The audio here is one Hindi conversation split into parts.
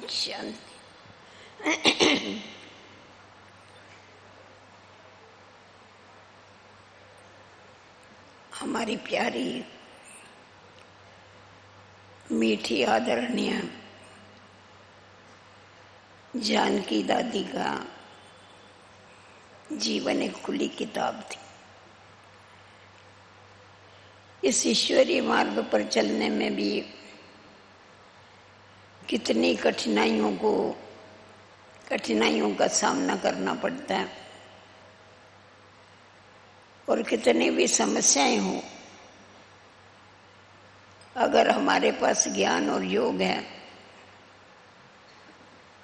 शांति। हमारी प्यारी मीठी आदरणीय जानकी दादी का जीवन एक खुली किताब थी। इस ईश्वरीय मार्ग पर चलने में भी कितनी कठिनाइयों का सामना करना पड़ता है और कितनी भी समस्याएं हो, अगर हमारे पास ज्ञान और योग है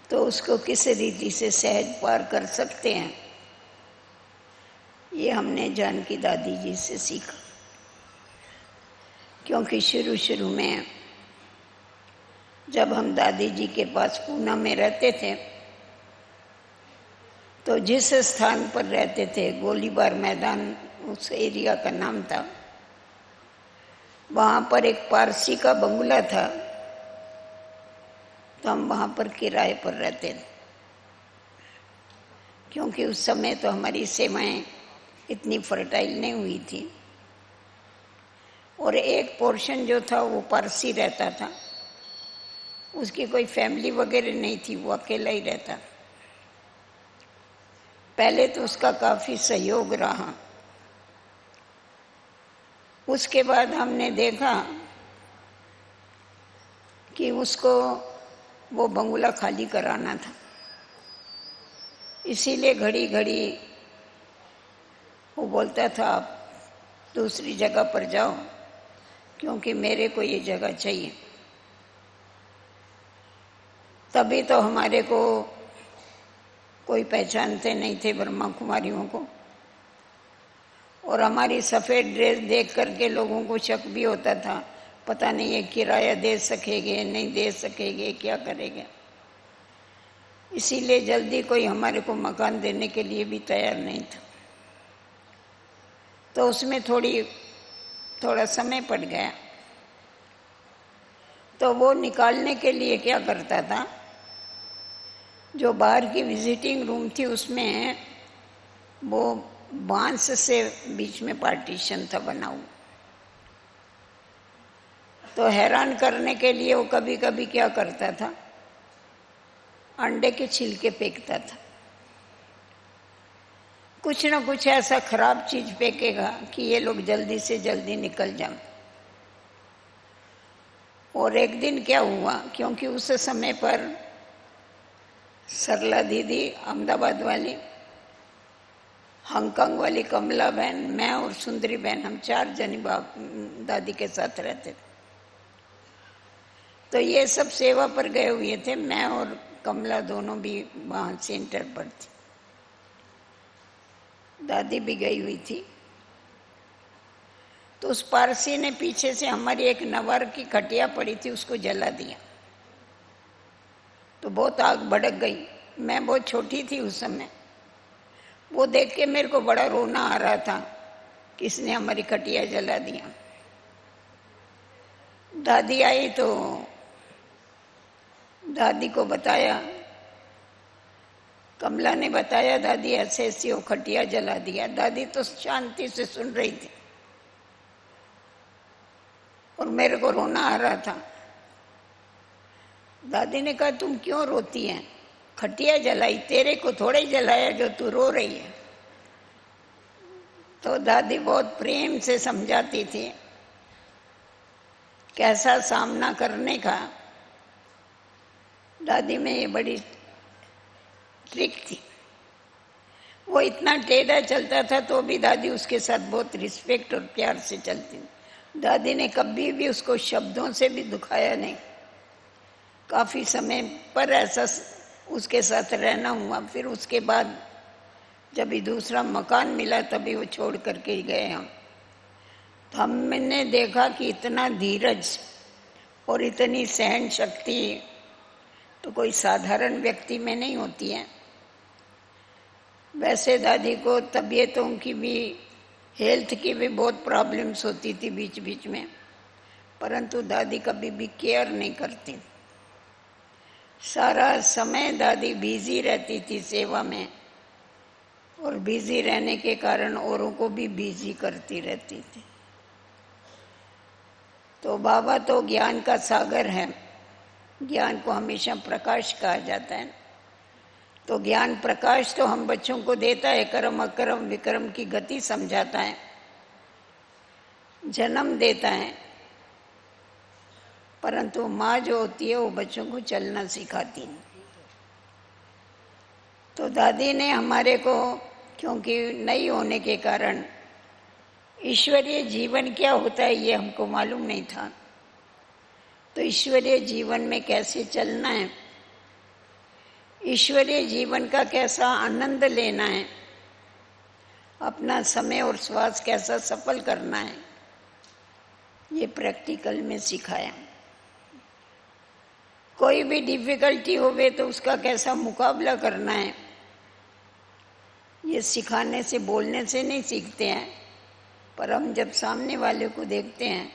तो उसको किस रीति से सहज पार कर सकते हैं, ये हमने जानकी दादी जी से सीखा। क्योंकि शुरू में जब हम दादी जी के पास पूना में रहते थे तो जिस स्थान पर रहते थे, गोलीबार मैदान उस एरिया का नाम था, वहाँ पर एक पारसी का बंगला था, तो हम वहाँ पर किराए पर रहते थे। क्योंकि उस समय तो हमारी सेवाएं इतनी फर्टाइल नहीं हुई थी और एक पोर्शन जो था वो पारसी रहता था, उसकी कोई फैमिली वगैरह नहीं थी, वो अकेला ही रहता। पहले तो उसका काफ़ी सहयोग रहा, उसके बाद हमने देखा कि उसको वो बंगला खाली कराना था। इसीलिए घड़ी घड़ी वो बोलता था आप दूसरी जगह पर जाओ, क्योंकि मेरे को ये जगह चाहिए। तभी तो हमारे को कोई पहचानते नहीं थे ब्रह्मा कुमारियों को, और हमारी सफ़ेद ड्रेस देख करके लोगों को शक भी होता था, पता नहीं ये किराया दे सकेंगे नहीं दे सकेंगे, क्या करेंगे। इसीलिए जल्दी कोई हमारे को मकान देने के लिए भी तैयार नहीं था। तो उसमें थोड़ा समय पड़ गया। तो वो निकालने के लिए क्या करता था, जो बाहर की विजिटिंग रूम थी उसमें वो बांस से बीच में पार्टीशन था बना हुआ। तो हैरान करने के लिए वो कभी कभी क्या करता था, अंडे के छिलके फेंकता था। कुछ ना कुछ ऐसा खराब चीज फेंकेगा कि ये लोग जल्दी से जल्दी निकल जाएं। और एक दिन क्या हुआ, क्योंकि उस समय पर सरला दीदी अहमदाबाद वाली, हांगकांग वाली कमला बहन, मैं और सुंदरी बहन, हम 4 जनी दादी के साथ रहते थे। तो ये सब सेवा पर गए हुए थे, मैं और कमला दोनों भी वहाँ सेंटर पर थी, दादी भी गई हुई थी। तो उस पारसी ने पीछे से हमारी एक नवार की खटिया पड़ी थी, उसको जला दिया। तो बहुत आग भड़क गई। मैं बहुत छोटी थी उस समय। वो देख के मेरे को बड़ा रोना आ रहा था, किसने हमारी खटिया जला दिया। दादी आई तो दादी को बताया, कमला ने बताया दादी ऐसे ऐसी वो खटिया जला दिया। दादी तो शांति से सुन रही थी और मेरे को रोना आ रहा था। दादी ने कहा तुम क्यों रोती हैं, खटिया जलाई, तेरे को थोड़े ही जलाया जो तू रो रही है। तो दादी बहुत प्रेम से समझाती थी कैसा सामना करने का। दादी में ये बड़ी ट्रिक थी। वो इतना टेढ़ा चलता था तो भी दादी उसके साथ बहुत रिस्पेक्ट और प्यार से चलती थी। दादी ने कभी भी उसको शब्दों से भी दुखाया नहीं। काफ़ी समय पर ऐसा उसके साथ रहना हुआ। फिर उसके बाद जब भी दूसरा मकान मिला तभी वो छोड़ करके ही गए हम। तो हमने देखा कि इतना धीरज और इतनी सहन शक्ति तो कोई साधारण व्यक्ति में नहीं होती है। वैसे दादी को तबीयतों की भी, हेल्थ की भी बहुत प्रॉब्लम्स होती थी बीच बीच में, परंतु दादी कभी भी केयर नहीं करती। सारा समय दादी बिजी रहती थी सेवा में, और बिजी रहने के कारण औरों को भी बिजी करती रहती थी। तो बाबा तो ज्ञान का सागर है, ज्ञान को हमेशा प्रकाश कहा जाता है। तो ज्ञान प्रकाश तो हम बच्चों को देता है, कर्म अकर्म विक्रम की गति समझाता है, जन्म देता है, परंतु माँ जो होती है वो बच्चों को चलना सिखाती है। तो दादी ने हमारे को, क्योंकि नहीं होने के कारण ईश्वरीय जीवन क्या होता है ये हमको मालूम नहीं था, तो ईश्वरीय जीवन में कैसे चलना है, ईश्वरीय जीवन का कैसा आनंद लेना है, अपना समय और श्वास कैसा सफल करना है, ये प्रैक्टिकल में सिखाया। कोई भी डिफिकल्टी होवे तो उसका कैसा मुकाबला करना है, ये सिखाने से बोलने से नहीं सीखते हैं, पर हम जब सामने वाले को देखते हैं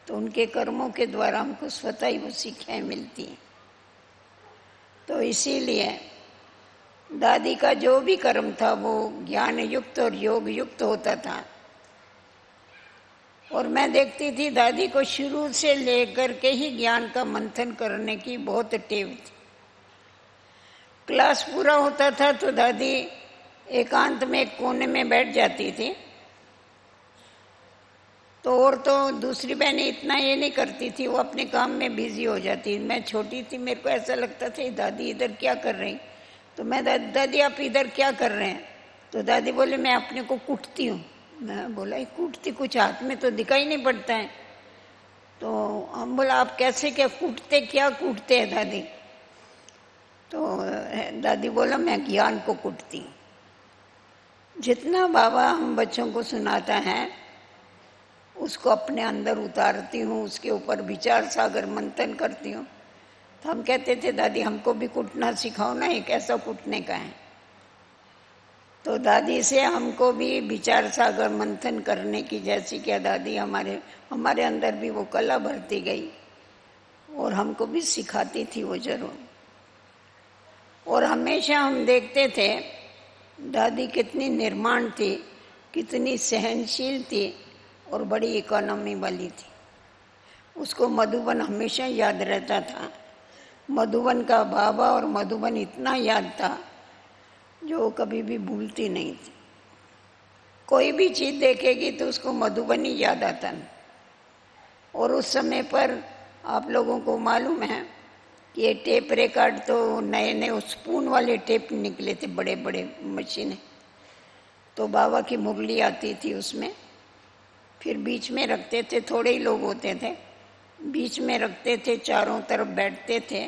तो उनके कर्मों के द्वारा हमको स्वतः ही वो सीखें मिलती हैं। तो इसीलिए दादी का जो भी कर्म था वो ज्ञान युक्त और योग युक्त होता था। और मैं देखती थी दादी को शुरू से लेकर के ही ज्ञान का मंथन करने की बहुत टेव थी। क्लास पूरा होता था तो दादी एकांत में एक कोने में बैठ जाती थी, तो और तो दूसरी बहनें इतना ये नहीं करती थी, वो अपने काम में बिजी हो जाती। मैं छोटी थी, मेरे को ऐसा लगता था दादी इधर क्या कर रही, तो मैं दादी आप इधर क्या कर रहे हैं, तो दादी बोले मैं अपने को कूटती हूँ। मैं बोला कूटती, कुछ हाथ में तो दिखाई नहीं पड़ता है। तो हम बोला आप कैसे क्या कूटते, क्या कूटते हैं दादी, तो दादी बोला मैं ज्ञान को कूटती हूँ। जितना बाबा हम बच्चों को सुनाता है उसको अपने अंदर उतारती हूँ, उसके ऊपर विचार सागर मंथन करती हूँ। तो हम कहते थे दादी हमको भी कूटना सिखाओ ना, एक ऐसा कूटने का है। तो दादी से हमको भी विचार सागर मंथन करने की, जैसी क्या दादी हमारे अंदर भी वो कला भरती गई और हमको भी सिखाती थी वो जरूर। और हमेशा हम देखते थे दादी कितनी निर्माण थी, कितनी सहनशील थी और बड़ी इकोनॉमी वाली थी। उसको मधुबन हमेशा याद रहता था, मधुबन का बाबा और मधुबन इतना याद था जो कभी भी भूलती नहीं थी। कोई भी चीज़ देखेगी तो उसको मधुबन ही याद आता है। और उस समय पर आप लोगों को मालूम है कि ये टेप रिकॉर्ड तो नए नए स्पून वाले टेप निकले थे, बड़े बड़े मशीनें। तो बाबा की मुरली आती थी उसमें, फिर बीच में रखते थे, थोड़े ही लोग होते थे, बीच में रखते थे, चारों तरफ बैठते थे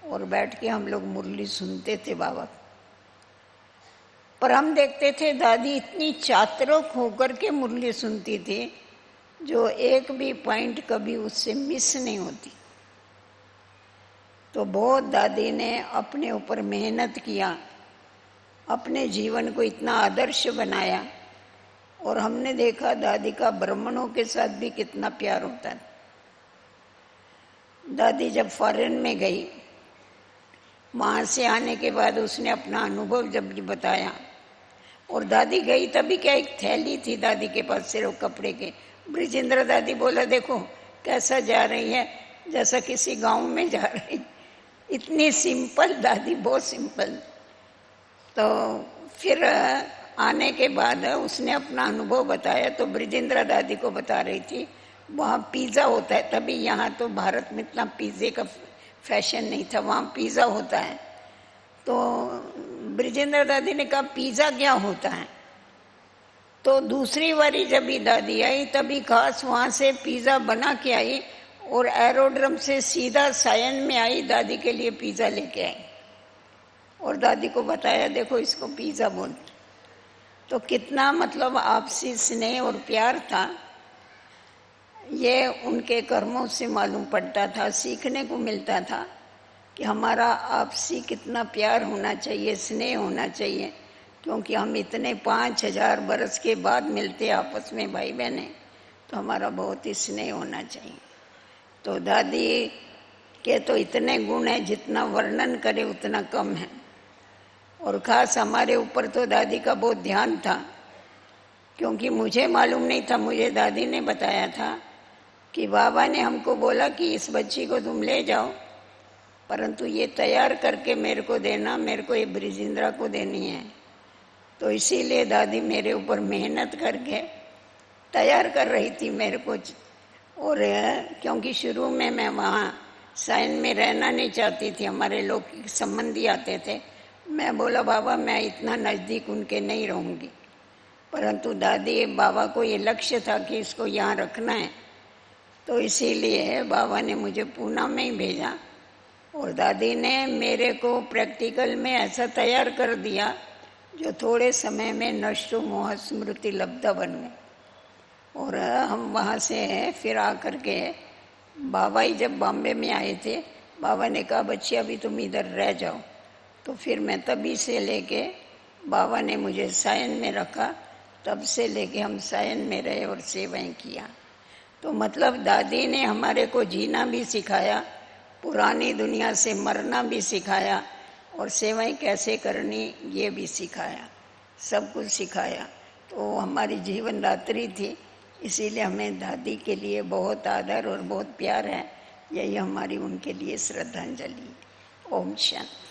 और बैठ के हम लोग मुरली सुनते थे बाबा। पर हम देखते थे दादी इतनी चातुक होकर के मुरली सुनती थी जो एक भी पॉइंट कभी उससे मिस नहीं होती। तो बहुत दादी ने अपने ऊपर मेहनत किया, अपने जीवन को इतना आदर्श बनाया। और हमने देखा दादी का ब्राह्मणों के साथ भी कितना प्यार होता है। दादी जब फॉरेन में गई, वहाँ से आने के बाद उसने अपना अनुभव जब बताया, और दादी गई तभी क्या एक थैली थी दादी के पास सिर्फ कपड़े के। ब्रिजेंद्र दादी बोला देखो कैसा जा रही है, जैसा किसी गांव में जा रही, इतनी सिंपल दादी, बहुत सिंपल। तो फिर आने के बाद उसने अपना अनुभव बताया, तो ब्रिजेंद्र दादी को बता रही थी वहाँ पिज़्ज़ा होता है, तभी यहाँ तो भारत में इतना पिज़्ज़े का फैशन नहीं था, वहाँ पिज़्ज़ा होता है। तो ब्रिजेंद्र दादी ने कहा पिज़्ज़ा क्या होता है। तो दूसरी बारी जब भी दादी आई तभी खास वहाँ से पिज़्ज़ा बना के आई और एरोड्रम से सीधा सायन में आई, दादी के लिए पिज़्ज़ा लेके आई और दादी को बताया देखो इसको पिज़्ज़ा बोलते। तो कितना मतलब आपसी स्नेह और प्यार था, ये उनके कर्मों से मालूम पड़ता था, सीखने को मिलता था कि हमारा आपसी कितना प्यार होना चाहिए, स्नेह होना चाहिए। क्योंकि हम इतने 5000 बरस के बाद मिलते आपस में भाई बहनें, तो हमारा बहुत ही स्नेह होना चाहिए। तो दादी के तो इतने गुण हैं जितना वर्णन करे उतना कम है। और खास हमारे ऊपर तो दादी का बहुत ध्यान था, क्योंकि मुझे मालूम नहीं था, मुझे दादी ने बताया था कि बाबा ने हमको बोला कि इस बच्ची को तुम ले जाओ, परंतु ये तैयार करके मेरे को देना, मेरे को ये ब्रिजिंद्रा को देनी है। तो इसीलिए दादी मेरे ऊपर मेहनत करके तैयार कर रही थी मेरे को। और क्योंकि शुरू में मैं वहाँ साइन में रहना नहीं चाहती थी, हमारे लोग संबंधी आते थे, मैं बोला बाबा मैं इतना नज़दीक उनके नहीं रहूँगी, परंतु दादी बाबा को ये लक्ष्य था कि इसको यहाँ रखना है, तो इसीलिए बाबा ने मुझे पूना में ही भेजा। और दादी ने मेरे को प्रैक्टिकल में ऐसा तैयार कर दिया जो थोड़े समय में नष्टो मोह स्मृति लब्धा बन गए। और हम वहाँ से फिर आकर के बाबा ही जब बॉम्बे में आए थे, बाबा ने कहा बच्ची अभी तुम इधर रह जाओ, तो फिर मैं तभी से लेके बाबा ने मुझे सायन में रखा, तब से लेके हम सायन में रहे और सेवाएं किया। तो मतलब दादी ने हमारे को जीना भी सिखाया, पुरानी दुनिया से मरना भी सिखाया, और सेवाएं कैसे करनी ये भी सिखाया, सब कुछ सिखाया। तो हमारी जीवन दात्री थी, इसीलिए हमें दादी के लिए बहुत आदर और बहुत प्यार है। यही हमारी उनके लिए श्रद्धांजलि। ओम शांति।